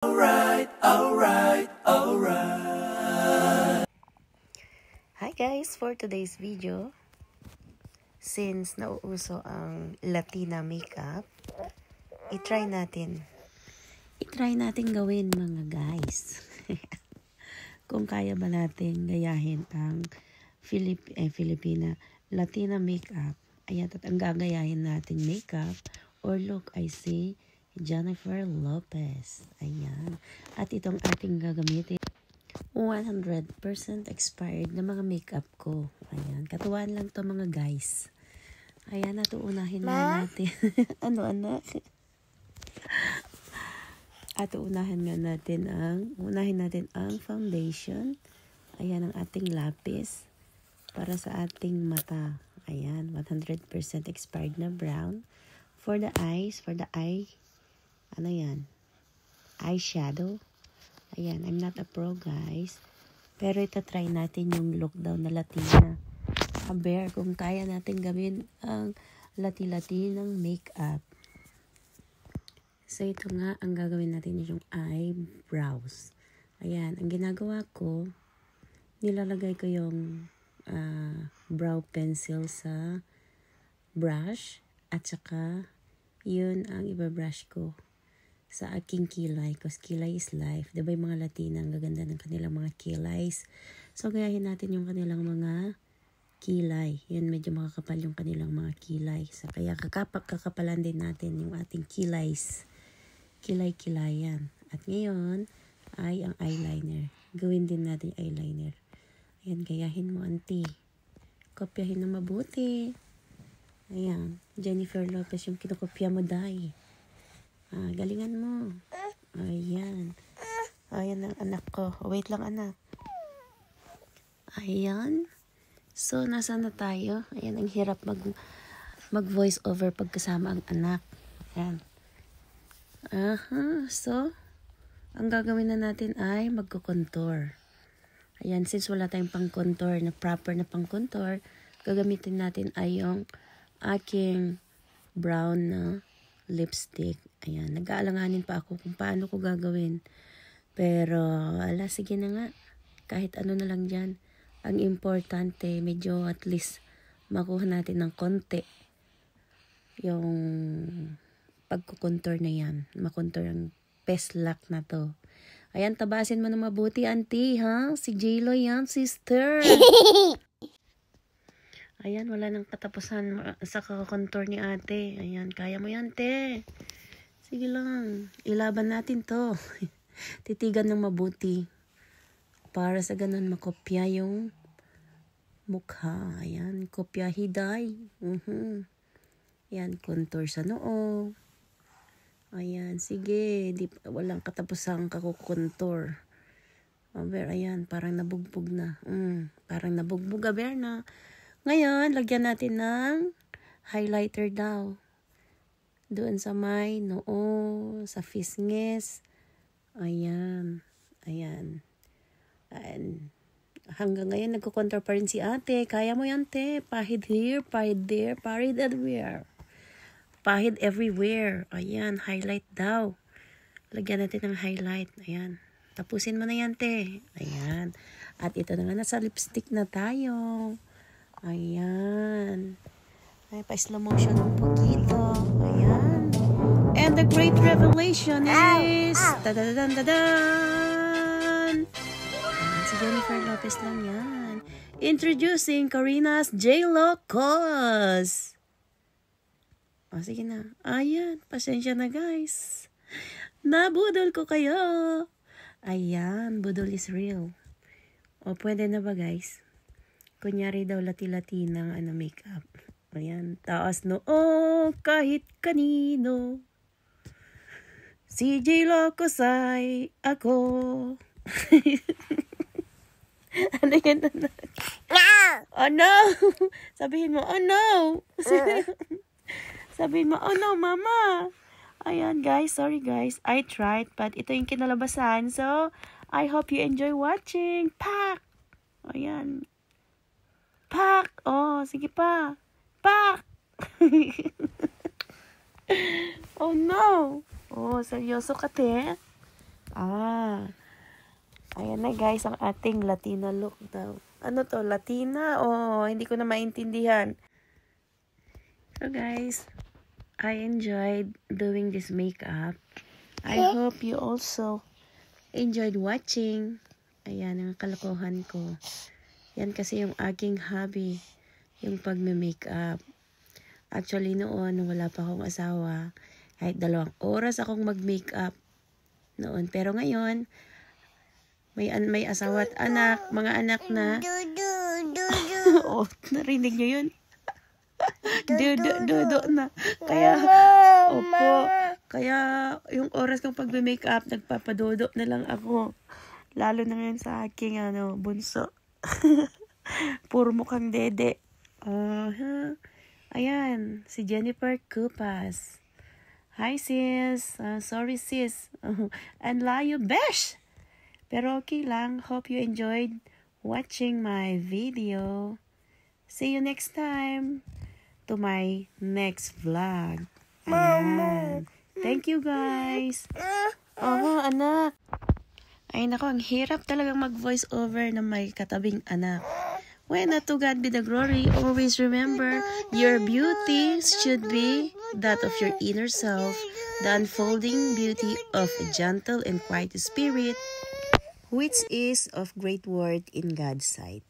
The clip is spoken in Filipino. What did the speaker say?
Alright. Hi guys, for today's video, since nauuso ang Latina makeup, itry natin gawin mga guys. Kung kaya ba natin gayahin ang Filipina Latina makeup. Ayan, at ang gagayahin natin makeup or look ay si Jennifer Lopez. Ayan. At itong ating gagamitin 100% expired na mga makeup ko. Ayan. Katuwaan lang to mga guys. Ayan, unahin na natin. Ano anak? At unahin natin ang foundation. Ayan ang ating lapis para sa ating mata. Ayan, 100% expired na brown. For the eyes, ano yan? Eyeshadow. Ayan, I'm not a pro guys. Pero ito try natin yung look daw na Latina. Aber, kung kaya natin gawin ang Latinang makeup. So ito nga, ang gagawin natin yung eyebrows. Ayan, ang ginagawa ko, nilalagay ko yung brow pencil sa brush. At saka, yun ang ibabrush ko sa aking kilay. Because kilay is life. Diba yung mga Latina, ang gaganda ng kanilang mga kilays. So, gayahin natin yung kanilang mga kilay. Yun, medyo makakapal yung kanilang mga kilay. So, kaya kakapalan din natin yung ating kilays. Kilay-kilayan. At ngayon, ay ang eyeliner. Gawin din natin eyeliner. Ayan, gayahin mo, auntie. Kopyahin na mabuti. Ayan, Jennifer Lopez yung kinokopya mo, day. Galingan mo. Ayan. Ayan ang anak ko. Wait lang, anak. Ayan. So, nasa na tayo? Ayan, ang hirap mag voice over pagkasama ang anak. Ayan. So, ang gagawin na natin ay magko-contour. Ayan, since wala tayong pang-contour na proper na pang-contour, gagamitin natin ay yung aking brown na lipstick. Ayan, nag-aalanganin pa ako kung paano ko gagawin. Pero, sige na nga. Kahit ano na lang dyan. Ang importante, medyo at least makuha natin ng konti yung pagkukontour na yan. Makontour ang peslak na to. Ayan, tabasin mo na mabuti, auntie, ha? Si J-Lo yan, sister. Ayan, wala nang katapusan sa kakontour ni ate. Ayan, kaya mo yan, te. Sige lang, ilaban natin to. Titigan ng mabuti. Para sa ganun makopya yung mukha. Ayan, kopya hiday. Ayan, contour sa noo. Ayan, sige. Walang katapusang kakukontour. Aber, ayan, parang nabugbog na. Parang nabugbog, aber na. Ngayon, lagyan natin ng highlighter daw. Doon sa may noo, sa fisnges. Ayan. Ayan. Hanggang ngayon, nagkukontour pa rin si ate. Kaya mo yan, te. Pahid here, pahid there, pahid everywhere. Pahid everywhere. Ayan, highlight daw. Lagyan natin ng highlight. Ayan. Tapusin mo na yan, te. Ayan. At ito na nga, nasa lipstick na tayo. Ayan. Ay, pa-slow motion ng poquito. Ayan. And the great revelation is... Da-da-da-dan-da-dan! Ayan, si Jennifer Lopez lang yan. Introducing Karina's J-Lo Cos. Sige na. Ayan, pasensya na guys. Nabudol ko kayo. Ayan, budol is real. Pwede na ba guys? Kunyari daw lati-latinang makeup. Ayan, taas noo kahit kanino. Si J-Lo Cosay ako. Ano yan? Oh no! Sabihin mo, oh no! Sabihin mo, oh no, mama. Ayan, guys. Sorry, guys. I tried, but ito yung kinalabasan. So, I hope you enjoy watching. Pak! Ayan. Pak! Oh, sige pa. Pak! Oh, no. Oh, seryoso ka, te? Ayan na guys, ang ating Latina look daw. Ano to? Latina? Hindi ko na maintindihan. So guys, I enjoyed doing this makeup. I hope you also enjoyed watching. Ayan, ang kalokohan ko. Yan kasi yung aking hobby, yung pagme-makeup. Actually noon, nung wala pa akong asawa, kahit 2 oras akong mag-makeup noon. Pero ngayon, may asawa at anak, mga anak na. Narinig nyo yun? Dodo na. Kaya yung oras kong pagme-makeup, nagpapadodo na lang ako. Lalo na ngayon sa aking bunso. Puro mukhang dede. Ayan, si Jennifer Kupas. Hi sis. Sorry sis. And layo besh. Pero okay lang. Hope you enjoyed watching my video. See you next time to my next vlog. Ayan. Thank you guys. Anak. Ay nako, ang hirap talagang mag-voice over na may katabing anak. When to God be the glory, always remember, your beauty should be that of your inner self, the unfolding beauty of a gentle and quiet spirit, which is of great worth in God's sight.